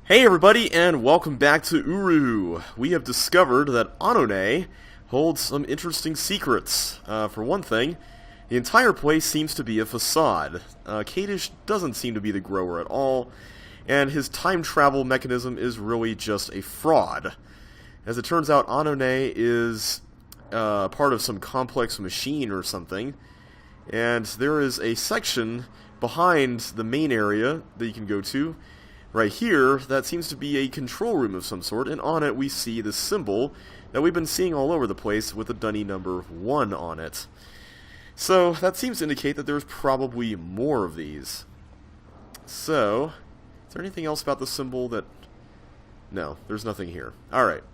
Hey everybody, and welcome back to Uru. We have discovered that Ahnonay holds some interesting secrets. For one thing, the entire place seems to be a facade. Kadish doesn't seem to be the grower at all, and his time travel mechanism is really just a fraud. As it turns out, Ahnonay is part of some complex machine or something, and there is a section behind the main area that you can go to right here that seems to be a control room of some sort, and on it we see the symbol that we've been seeing all over the place with the dunny number 1 on it. So that seems to indicate that there's probably more of these. So, is there anything else about the symbol that... No, there's nothing here. Alright.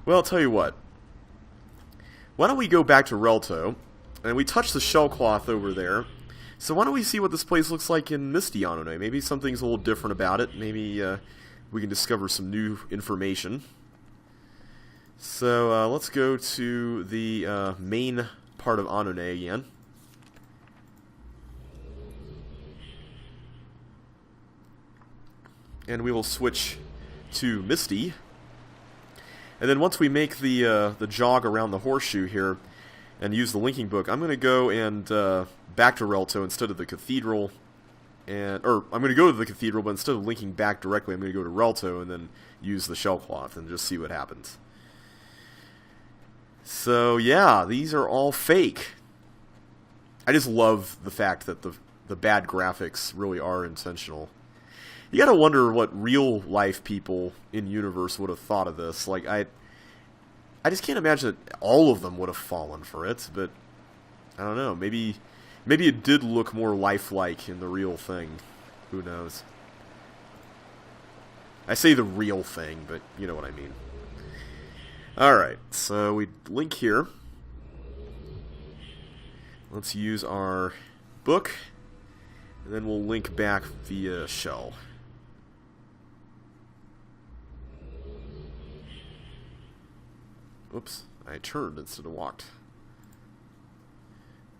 Well, I'll tell you what. Why don't we go back to Relto, and we touch the shell cloth over there. So why don't we see what this place looks like in Misty Ahnonay? Maybe something's a little different about it. Maybe we can discover some new information. So let's go to the main part of Ahnonay again. And we will switch to Misty. And then once we make the jog around the horseshoe here and use the linking book, I'm going to go and back to Relto instead of the cathedral, or I'm going to go to the cathedral, but instead of linking back directly, I'm going to go to Relto and then use the shell cloth and just see what happens. So yeah, these are all fake. I just love the fact that the bad graphics really are intentional. You gotta wonder what real life people in universe would have thought of this. Like I just can't imagine that all of them would have fallen for it, but I don't know, maybe it did look more lifelike in the real thing. Who knows? I say the real thing, but you know what I mean. Alright, so we link here. Let's use our book, and then we'll link back via shell. Oops, I turned instead of walked.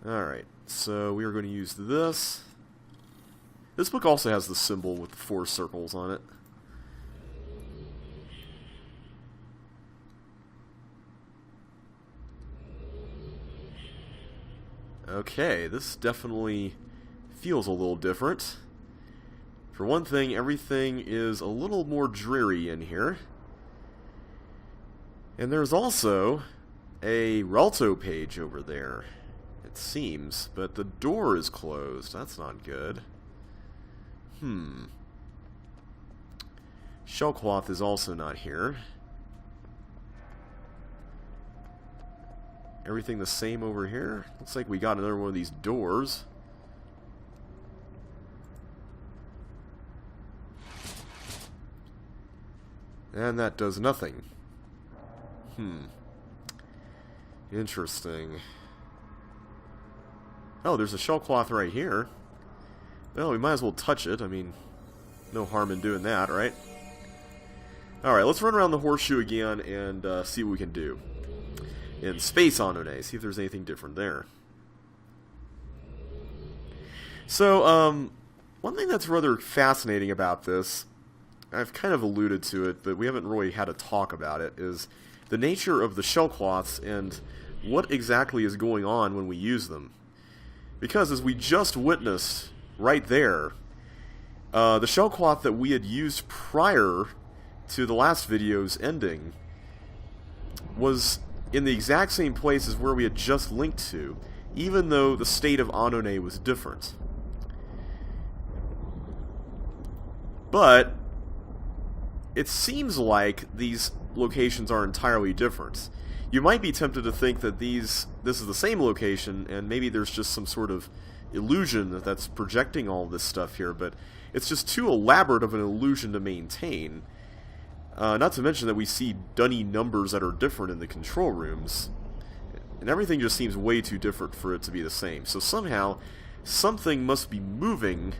Alright, so we are going to use this. This book also has the symbol with the 4 circles on it. Okay, this definitely feels a little different. For one thing, everything is a little more dreary in here. And there's also a Relto page over there, it seems, but the door is closed. That's not good. Shellcloth is also not here. Everything the same over here? Looks like we got another one of these doors. And that does nothing. Interesting. Oh, there's a shell cloth right here. Well, we might as well touch it. I mean, no harm in doing that, right? Alright, let's run around the horseshoe again and see what we can do. In Space Ahnonay, see if there's anything different there. So, one thing that's rather fascinating about this, I've kind of alluded to it, but we haven't really had a talk about it, is the nature of the shell cloths and what exactly is going on when we use them. Because as we just witnessed right there, the shell cloth that we had used prior to the last video's ending was in the exact same place as where we had just linked to, even though the state of Ahnonay was different. But it seems like these locations are entirely different. You might be tempted to think that this is the same location, and maybe there's just some sort of illusion that's projecting all this stuff here, but it's just too elaborate of an illusion to maintain. Not to mention that we see dunny numbers that are different in the control rooms, and everything just seems way too different for it to be the same. So somehow, something must be moving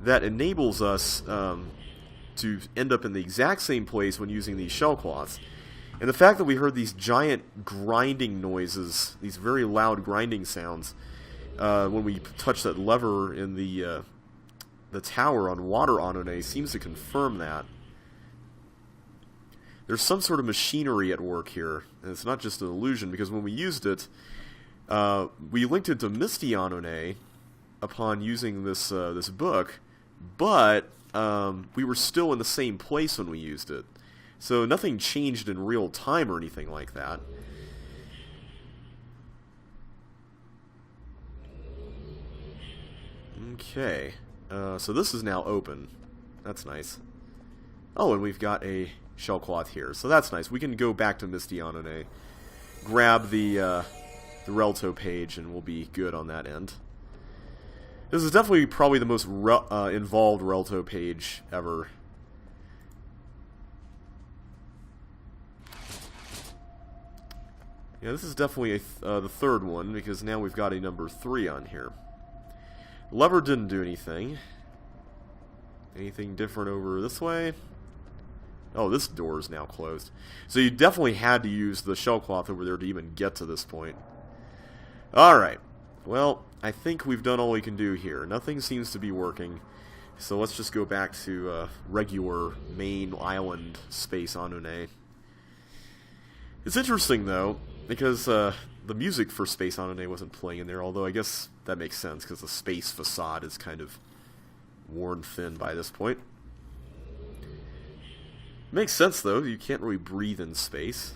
that enables us to end up in the exact same place when using these shell cloths. And the fact that we heard these giant grinding noises, these very loud grinding sounds, when we touch that lever in the tower on Water Ahnonay seems to confirm that. there's some sort of machinery at work here, and it's not just an illusion, because when we used it, we linked it to Misty Ahnonay upon using this this book, but we were still in the same place when we used it. So nothing changed in real time or anything like that. Okay, so this is now open. That's nice. Oh, and we've got a shell cloth here, so that's nice. We can go back to Misty Ahnonay, grab the Relto page, and we'll be good on that end. This is definitely probably the most involved Relto page ever. Yeah, this is definitely the third one, because now we've got a number 3 on here. Lever didn't do anything. Anything different over this way? Oh, this door is now closed. So you definitely had to use the shell cloth over there to even get to this point. Alright. Well, I think we've done all we can do here. Nothing seems to be working. So let's just go back to regular main island space Ahnonay. It's interesting, though, because the music for Space Ahnonay wasn't playing in there, although I guess that makes sense, because the space facade is kind of worn thin by this point. Makes sense, though. You can't really breathe in space.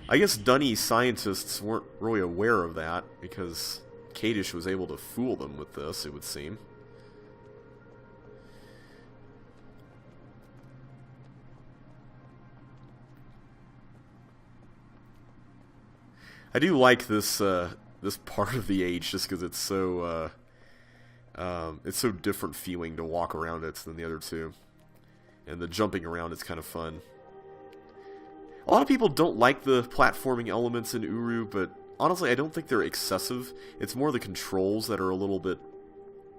I guess dunny scientists weren't really aware of that, because Kadish was able to fool them with this, it would seem. I do like this this part of the age, just because it's so different feeling to walk around it than the other two, and the jumping around is kind of fun. A lot of people don't like the platforming elements in Uru, but honestly, I don't think they're excessive. It's more the controls that are a little bit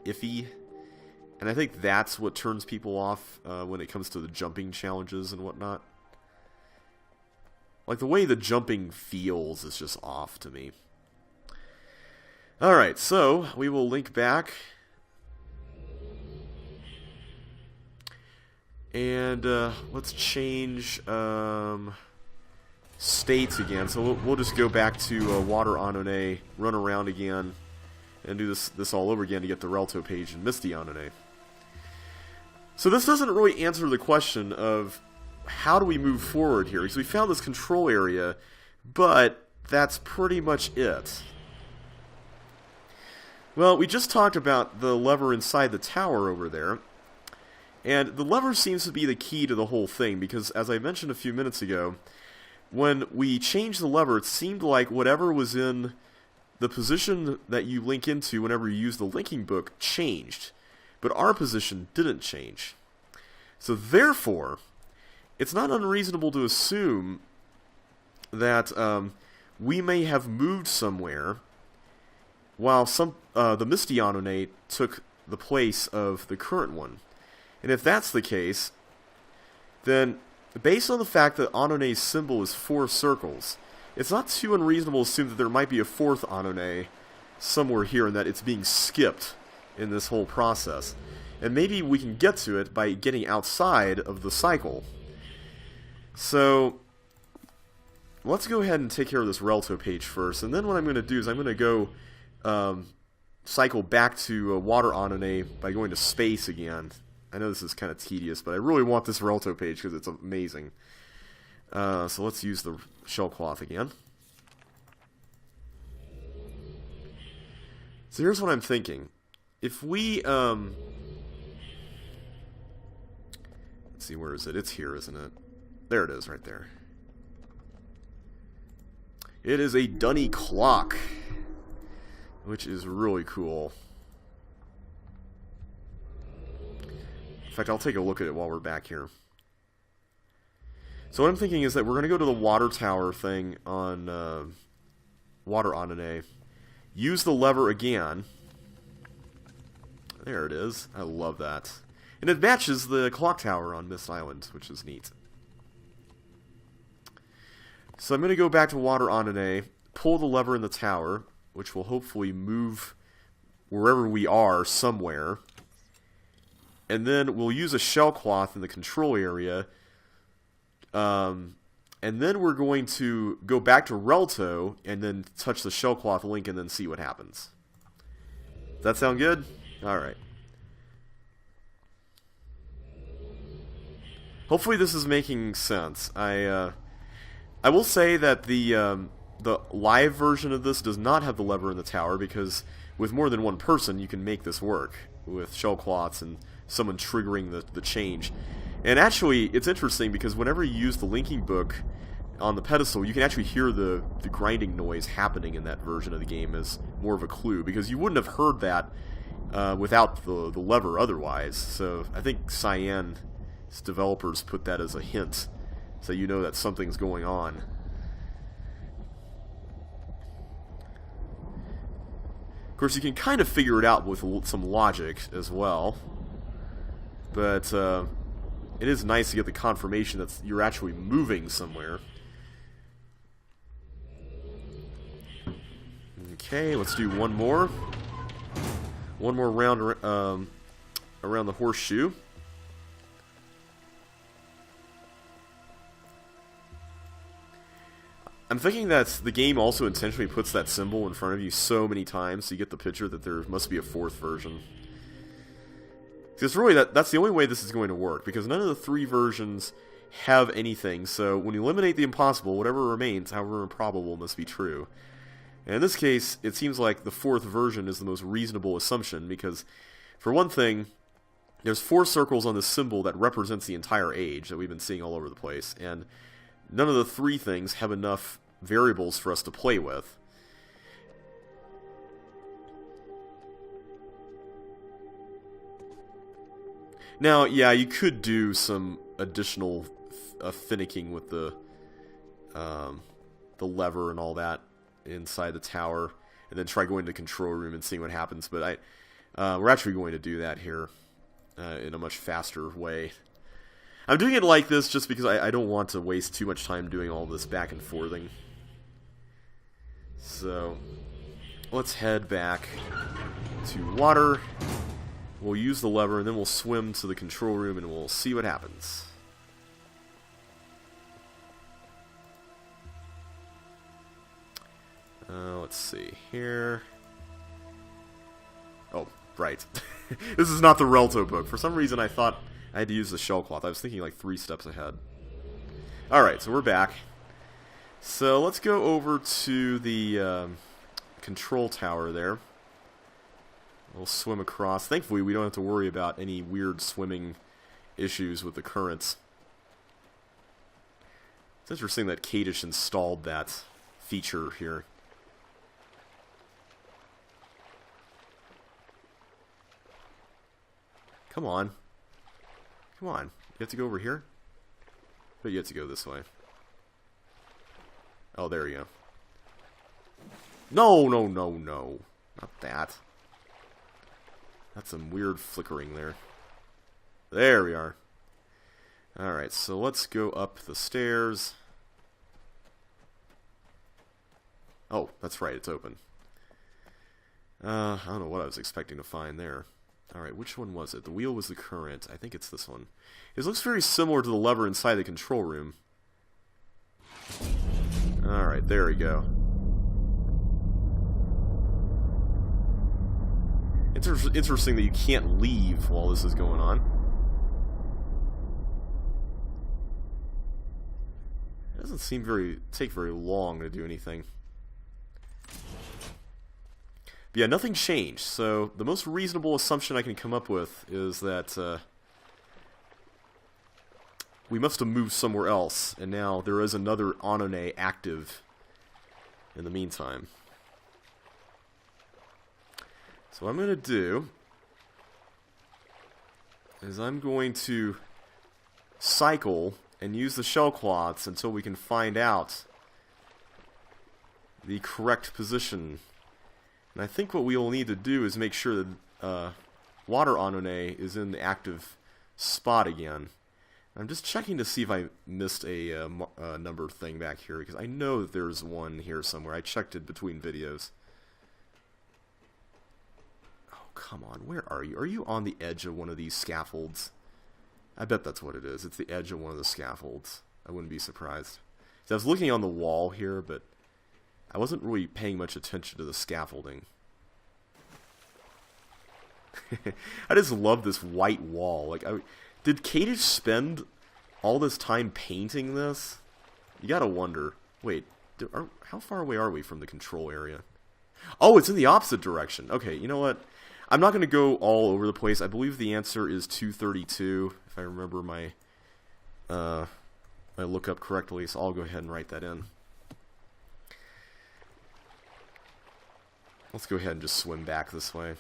iffy, and I think that's what turns people off when it comes to the jumping challenges and whatnot. Like, the way the jumping feels is just off to me. Alright, so we will link back. And let's change states again. So we'll just go back to Water Ahnonay, run around again, and do this all over again to get the Relto page in Misty Ahnonay. So this doesn't really answer the question of how do we move forward here? Because we found this control area, but that's pretty much it. Well, we just talked about the lever inside the tower over there, and the lever seems to be the key to the whole thing, because as I mentioned a few minutes ago, when we changed the lever, it seemed like whatever was in the position that you link into whenever you use the linking book changed, but our position didn't change. So therefore, it's not unreasonable to assume that we may have moved somewhere while the Misty Ahnonay took the place of the current one. And if that's the case, then based on the fact that Ahnonay's symbol is 4 circles, it's not too unreasonable to assume that there might be a 4th Ahnonay somewhere here and that it's being skipped in this whole process. And maybe we can get to it by getting outside of the cycle. So let's go ahead and take care of this Relto page first, and then what I'm going to do is I'm going to go cycle back to Water Ahnonay by going to space again. I know this is kind of tedious, but I really want this Relto page because it's amazing. So let's use the shell cloth again. So here's what I'm thinking. If we, let's see, where is it? It's here, isn't it? There it is, right there. It is a dunny clock, which is really cool. In fact, I'll take a look at it while we're back here. So what I'm thinking is that we're going to go to the water tower thing on Water Ahnonay, use the lever again. There it is. I love that. And it matches the clock tower on Mist Island, which is neat. So I'm going to go back to Water Ahnonay, pull the lever in the tower, which will hopefully move wherever we are somewhere. And then we'll use a shell cloth in the control area And then we're going to go back to Relto and then touch the Shellcloth link and then see what happens. Does that sound good? Alright. Hopefully this is making sense. I will say that the live version of this does not have the lever in the tower, because with more than one person you can make this work with Shellcloths and someone triggering the change. And actually, it's interesting because whenever you use the linking book on the pedestal, you can actually hear the grinding noise happening in that version of the game as more of a clue, because you wouldn't have heard that without the lever otherwise. So I think Cyan's developers put that as a hint, so you know that something's going on. Of course, you can kind of figure it out with some logic as well, but it is nice to get the confirmation that you're actually moving somewhere. Okay, let's do one more. One more round around the horseshoe. I'm thinking that the game also intentionally puts that symbol in front of you so many times so you get the picture that there must be a fourth version. Because really, that's the only way this is going to work, because none of the three versions have anything, so when you eliminate the impossible, whatever remains, however improbable, must be true. And in this case, it seems like the fourth version is the most reasonable assumption, because, for one thing, there's 4 circles on this symbol that represents the entire age that we've been seeing all over the place, and none of the 3 things have enough variables for us to play with. Now, yeah, you could do some additional finicking with the lever and all that inside the tower, and then try going to the control room and seeing what happens. But we're actually going to do that here in a much faster way. I'm doing it like this just because I don't want to waste too much time doing all this back and forthing. So let's head back to water. We'll use the lever, and then we'll swim to the control room, and we'll see what happens. Let's see here. Oh, right. This is not the Relto book. For some reason, I thought I had to use the Shellcloth. I was thinking like 3 steps ahead. Alright, so we're back. So let's go over to the control tower there. We'll swim across. Thankfully, we don't have to worry about any weird swimming issues with the currents. It's interesting that Kadish installed that feature here. Come on. Come on. You have to go over here? But you have to go this way. Oh, there you go. No, no, no, no. Not that. That's some weird flickering there. There we are. Alright, so let's go up the stairs. Oh, that's right, it's open. I don't know what I was expecting to find there. Alright, which one was it? The wheel was the current. I think it's this one. It looks very similar to the lever inside the control room. Alright, there we go. It's interesting that you can't leave while this is going on. It doesn't seem take very long to do anything. But yeah, nothing changed, so the most reasonable assumption I can come up with is that we must have moved somewhere else, and now there is another Ahnonay active in the meantime. So what I'm going to do is I'm going to cycle and use the Shellcloths until we can find out the correct position. And I think what we will need to do is make sure that Water Ahnonay is in the active spot again. I'm just checking to see if I missed a number thing back here, because I know that there's one here somewhere. I checked it between videos. Come on, where are you? Are you on the edge of one of these scaffolds? I bet that's what it is. It's the edge of one of the scaffolds. I wouldn't be surprised. So I was looking on the wall here, but I wasn't really paying much attention to the scaffolding. I just love this white wall. Like, did Kadish spend all this time painting this? You gotta wonder. Wait, how far away are we from the control area? Oh, it's in the opposite direction. Okay, you know what? I'm not gonna go all over the place. I believe the answer is 232, if I remember my my lookup correctly. So I'll go ahead and write that in. Let's go ahead and just swim back this way.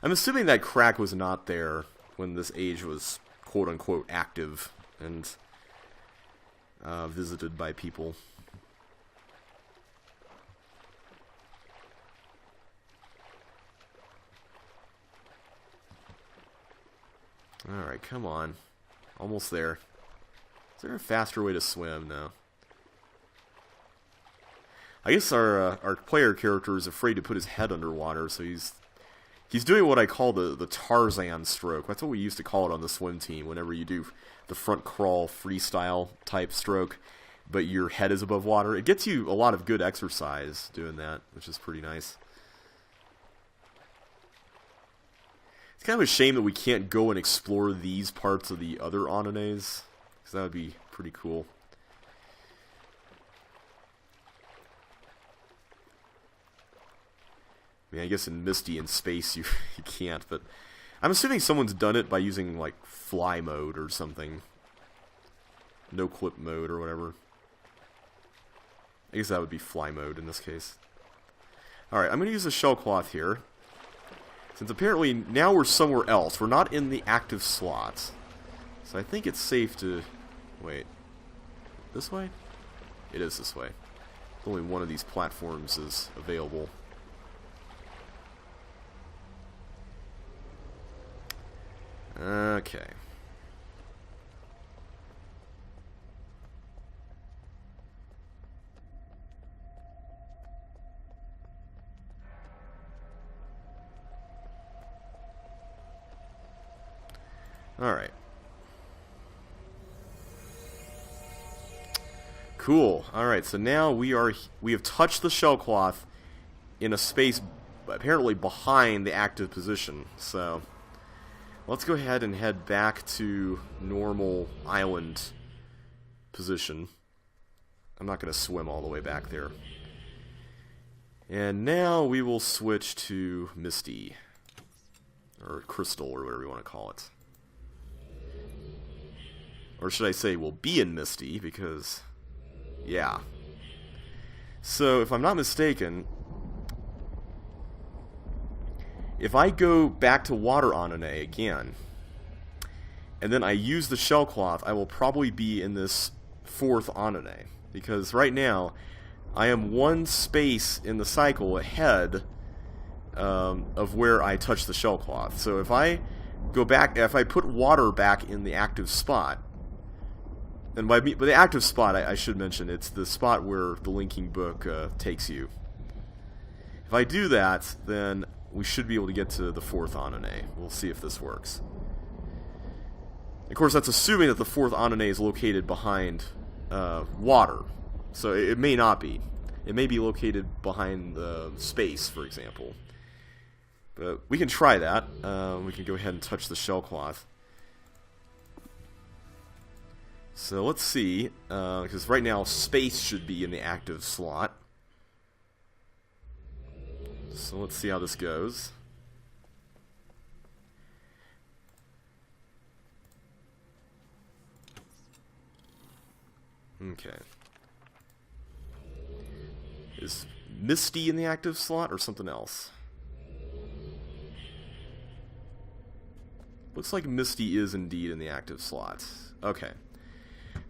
I'm assuming that crack was not there when this age was quote-unquote active and visited by people. Alright, come on. Almost there. Is there a faster way to swim? No. I guess our player character is afraid to put his head underwater, so he's doing what I call the Tarzan stroke. That's what we used to call it on the swim team whenever you do the front crawl freestyle type stroke, but your head is above water. It gets you a lot of good exercise doing that, which is pretty nice. It's kind of a shame that we can't go and explore these parts of the other Ahnonays, because that would be pretty cool. I mean, I guess in Misty and Space you can't, but I'm assuming someone's done it by using, like, fly mode or something. No clip mode or whatever. I guess that would be fly mode in this case. Alright, I'm going to use a shell cloth here. Since apparently now we're somewhere else. We're not in the active slots. So I think it's safe to... Wait. This way? It is this way. Only one of these platforms is available. Okay. Alright. Cool. Alright, so now we have touched the shell cloth in a space apparently behind the active position. So let's go ahead and head back to normal island position. I'm not going to swim all the way back there. And now we will switch to Misty. Or Crystal, or whatever you want to call it. Or should I say, we'll be in Misty, because... yeah. So, if I'm not mistaken... if I go back to Water Ahnonay again, and then I use the shell cloth, I will probably be in this fourth Ahnonay. Because right now, I am one space in the cycle ahead of where I touch the shell cloth. So if I go back, if I put water back in the active spot, and by the active spot, I should mention, it's the spot where the linking book takes you. If I do that, then we should be able to get to the fourth Ahnonay. We'll see if this works. Of course, that's assuming that the fourth Ahnonay is located behind water. So it may not be. It may be located behind space, for example. But we can try that. We can go ahead and touch the shell cloth. So let's see, because right now space should be in the active slot. So let's see how this goes. Okay. Is Misty in the active slot or something else? Looks like Misty is indeed in the active slot. Okay.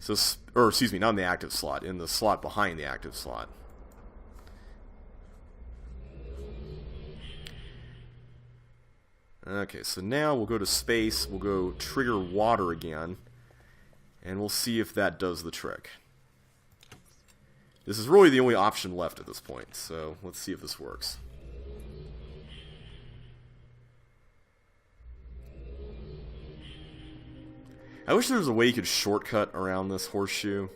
So, or excuse me, not in the active slot, in the slot behind the active slot. Okay, so now we'll go to space, we'll go trigger water again, and we'll see if that does the trick. This is really the only option left at this point, so let's see if this works. I wish there was a way you could shortcut around this horseshoe.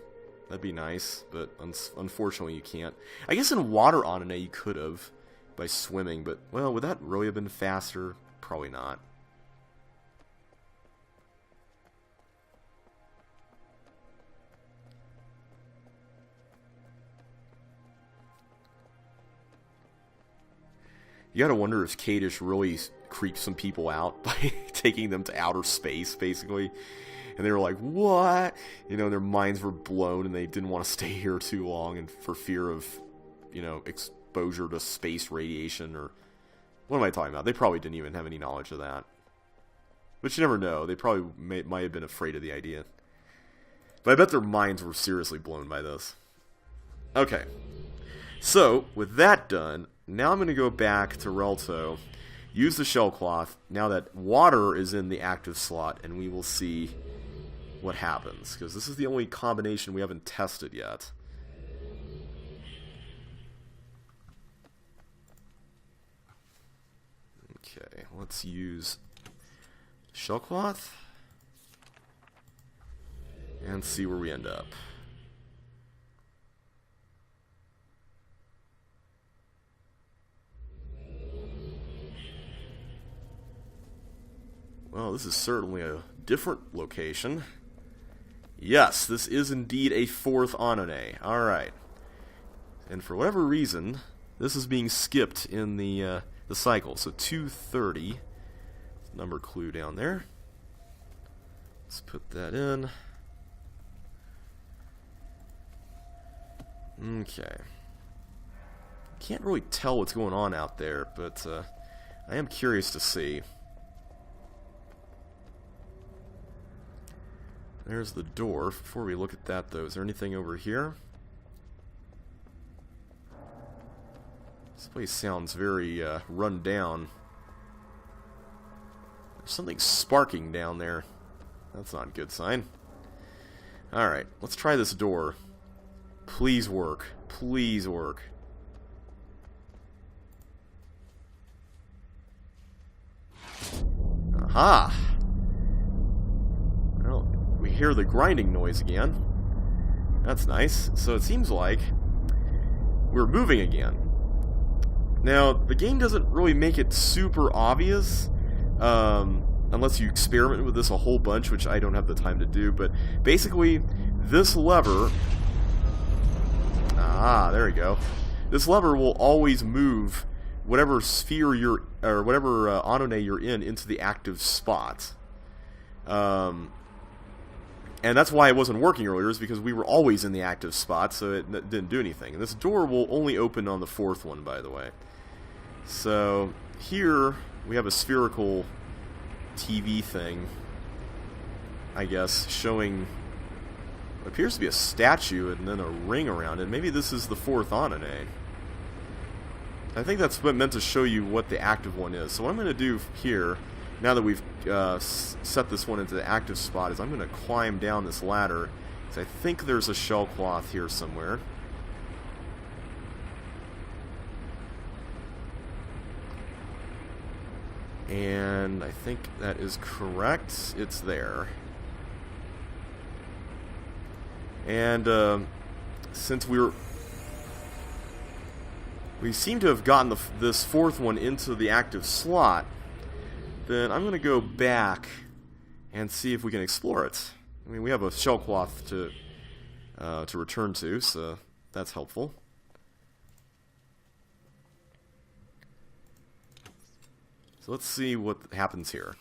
That'd be nice, but unfortunately you can't. I guess in water Ahnonay you could have by swimming, but, well, would that really have been faster? Probably not. You gotta wonder if Kadish really creeped some people out by taking them to outer space, basically. And they were like, what? You know, their minds were blown and they didn't want to stay here too long and for fear of, you know, exposure to space radiation or... What am I talking about? They probably didn't even have any knowledge of that. But you never know. They probably might have been afraid of the idea. But I bet their minds were seriously blown by this. Okay. So, with that done, now I'm going to go back to Relto, use the shell cloth, now that water is in the active slot, and we will see what happens, because this is the only combination we haven't tested yet. Okay, let's use shell cloth and see where we end up. Well, this is certainly a different location. Yes, this is indeed a fourth Ahnonay. Alright. And for whatever reason, this is being skipped in the cycle. So 230. Number clue down there. Let's put that in. Okay. Can't really tell what's going on out there, but I am curious to see. There's the door. Before we look at that, though, is there anything over here? This place sounds very run down. There's something sparking down there. That's not a good sign. Alright, let's try this door. Please work. Please work. Aha! Well, we hear the grinding noise again. That's nice. So it seems like we're moving again. Now, the game doesn't really make it super obvious, unless you experiment with this a whole bunch, which I don't have the time to do, but basically, this lever... Ah, there we go. This lever will always move whatever sphere you're... or whatever Ahnonay you're in into the active spot. And that's why it wasn't working earlier, is because we were always in the active spot, so it didn't do anything. And this door will only open on the fourth one, by the way. So, here we have a spherical TV thing, I guess, showing what appears to be a statue and then a ring around it. Maybe this is the fourth Ahnonay. I think that's what meant to show you what the active one is. So what I'm going to do here, now that we've set this one into the active spot, is I'm going to climb down this ladder, because I think there's a shell cloth here somewhere. And I think that is correct. It's there. And since we seem to have gotten this fourth one into the active slot, then I'm going to go back and see if we can explore it. I mean, we have a shell cloth to return to, so that's helpful. So let's see what happens here.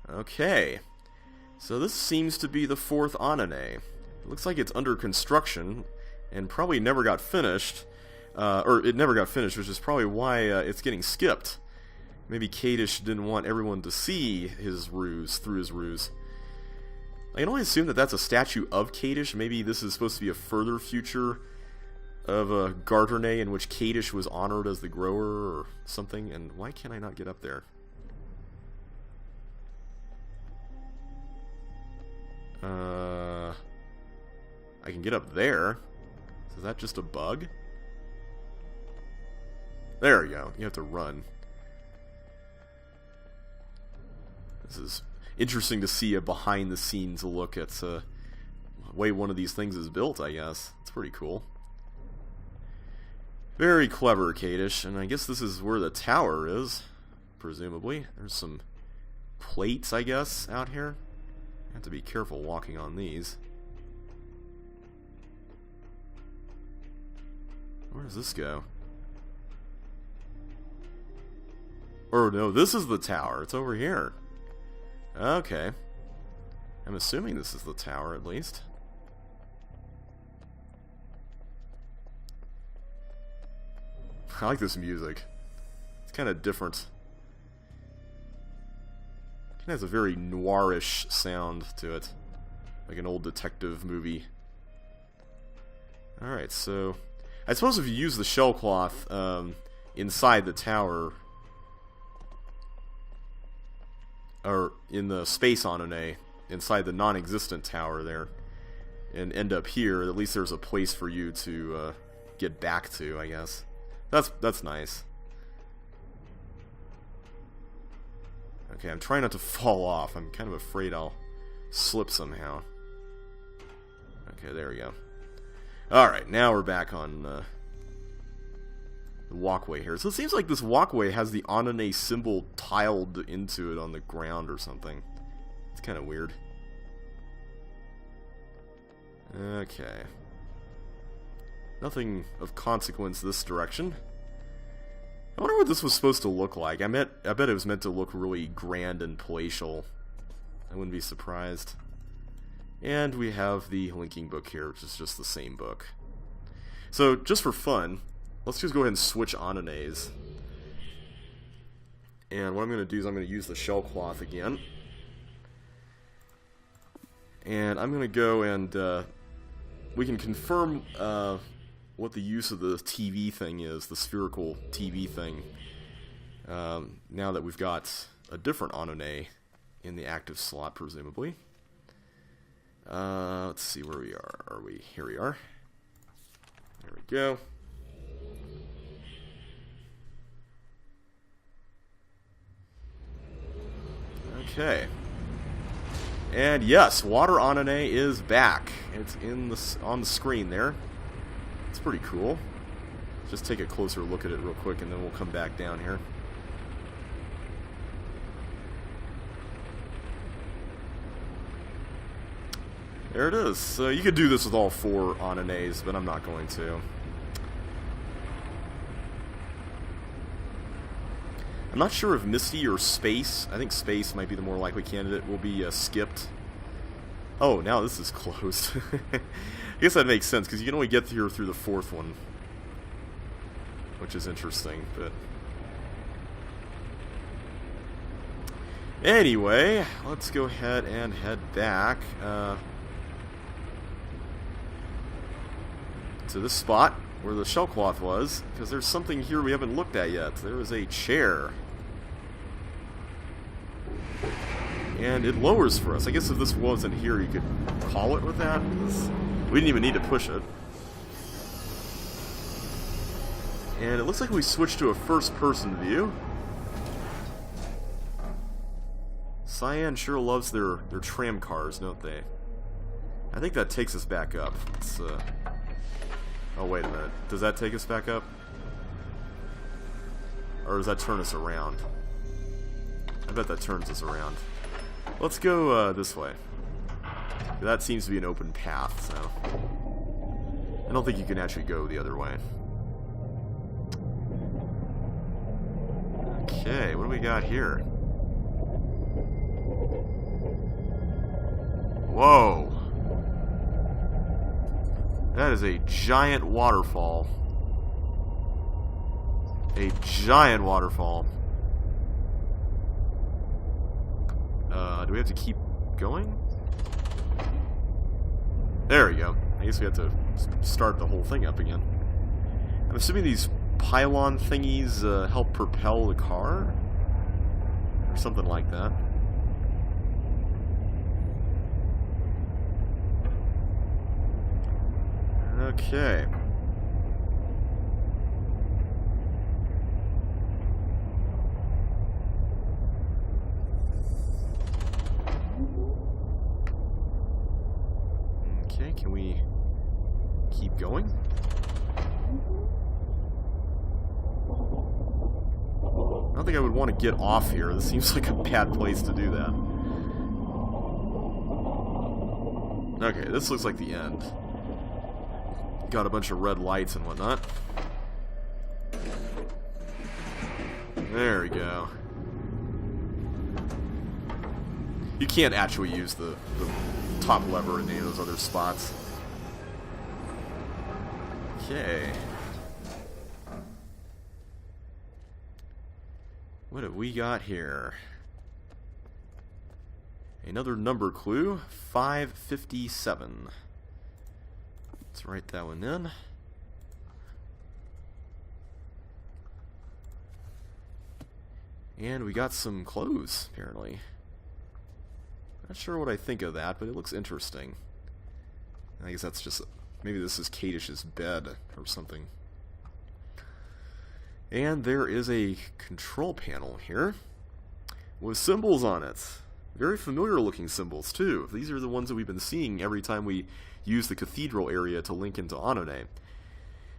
Okay, so this seems to be the fourth Ahnonay. It looks like it's under construction and probably never got finished, or it never got finished, which is probably why it's getting skipped. Maybe Kadish didn't want everyone to see his ruse, through his ruse. I can only assume that that's a statue of Kadish. Maybe this is supposed to be a further future of a Gardernay in which Kadish was honored as the grower or something. And why can't I not get up there? I can get up there. So is that just a bug? There we go. You have to run. This is interesting to see a behind-the-scenes look at the way one of these things is built, I guess. It's pretty cool. Very clever, Kadish. And I guess this is where the tower is, presumably. There's some plates, I guess, out here. I have to be careful walking on these. Where does this go? Or no, this is the tower. It's over here. Okay. I'm assuming this is the tower, at least. I like this music. It's kind of different. It has a very noirish sound to it. Like an old detective movie. Alright, so I suppose if you use the shell cloth inside the tower, or in the space Ahnonay, inside the non-existent tower there, and end up here, at least there's a place for you to get back to, I guess. That's nice. Okay, I'm trying not to fall off. I'm kind of afraid I'll slip somehow. Okay, there we go. Alright, now we're back on the walkway here. So it seems like this walkway has the Ahnonay symbol tiled into it on the ground or something. It's kind of weird. Okay. Nothing of consequence this direction. I wonder what this was supposed to look like. I bet it was meant to look really grand and palatial. I wouldn't be surprised. And we have the linking book here, which is just the same book. So, just for fun, let's just go ahead and switch Ahnonays. And what I'm going to do is I'm going to use the shell cloth again. And I'm going to go and we can confirm what the use of the TV thing is, the spherical TV thing, now that we've got a different Ahnonay in the active slot, presumably. Let's see where we are. Here we are. There we go. Okay. And yes, Water Ahnonay is back. It's on the screen there. It's pretty cool. Just take a closer look at it real quick and then we'll come back down here. There it is. So you could do this with all 4 Ahnonays, but I'm not going to. I'm not sure if Misty or Space, I think Space might be the more likely candidate, will be skipped. Oh, now this is closed. I guess that makes sense, because you can only get here through the 4th one. Which is interesting, but... Anyway, let's go ahead and head back to this spot where the shell cloth was, because there's something here we haven't looked at yet. There is a chair. And it lowers for us. I guess if this wasn't here, you could call it with that. We didn't even need to push it. And it looks like we switched to a first-person view. Cyan sure loves their tram cars, don't they? I think that takes us back up. Let's, oh, wait a minute. Does that take us back up? Or does that turn us around? I bet that turns us around. Let's go this way. That seems to be an open path, so... I don't think you can actually go the other way. Okay, what do we got here? Whoa! That is a giant waterfall. A giant waterfall. Do we have to keep going? There we go. I guess we have to start the whole thing up again. I'm assuming these pylon thingies help propel the car? Or something like that. Okay. Okay, can we keep going? I don't think I would want to get off here. This seems like a bad place to do that. Okay, this looks like the end. Got a bunch of red lights and whatnot. There we go. You can't actually use the top lever in any of those other spots. Okay. What have we got here? Another number clue, 557. Let's write that one in. And we got some clothes, apparently. Not sure what I think of that, but it looks interesting. I guess that's just... maybe this is Kadish's bed or something. And there is a control panel here with symbols on it. Very familiar looking symbols too. These are the ones that we've been seeing every time we use the cathedral area to link into Ahnonay.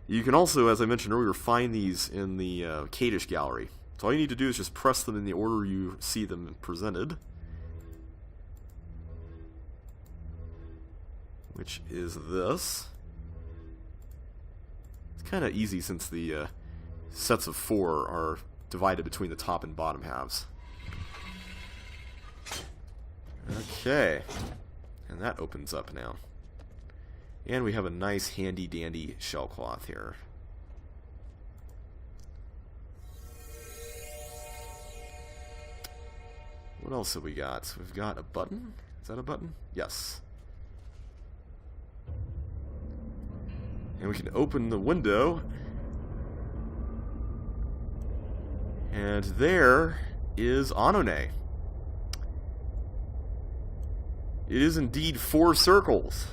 You can also, as I mentioned earlier, find these in the Kadish gallery. So all you need to do is just press them in the order you see them presented. Which is this. It's kind of easy since the sets of 4 are divided between the top and bottom halves. Okay. And that opens up now. And we have a nice handy dandy shell cloth here. What else have we got? We've got a button. Is that a button? Yes. And we can open the window. And there is Ahnonay. It is indeed 4 circles,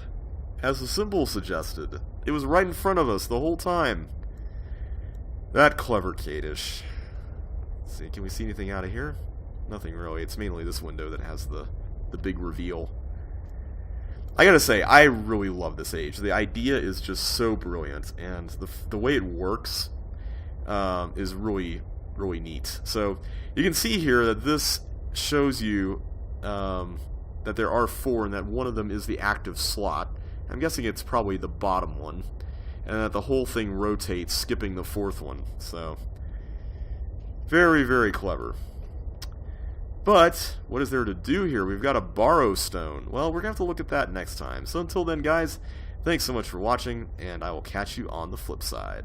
as the symbol suggested. It was right in front of us the whole time. That clever Kadish. Let's see, can we see anything out of here? Nothing really. It's mainly this window that has the big reveal. I gotta say, I really love this age. The idea is just so brilliant, and the way it works is really, really neat. So you can see here that this shows you that there are 4, and that one of them is the active slot. I'm guessing it's probably the bottom one, and that the whole thing rotates, skipping the 4th one. So very, very clever. But what is there to do here? We've got a borrow stone. Well, we're going to have to look at that next time. So until then, guys, thanks so much for watching, and I will catch you on the flip side.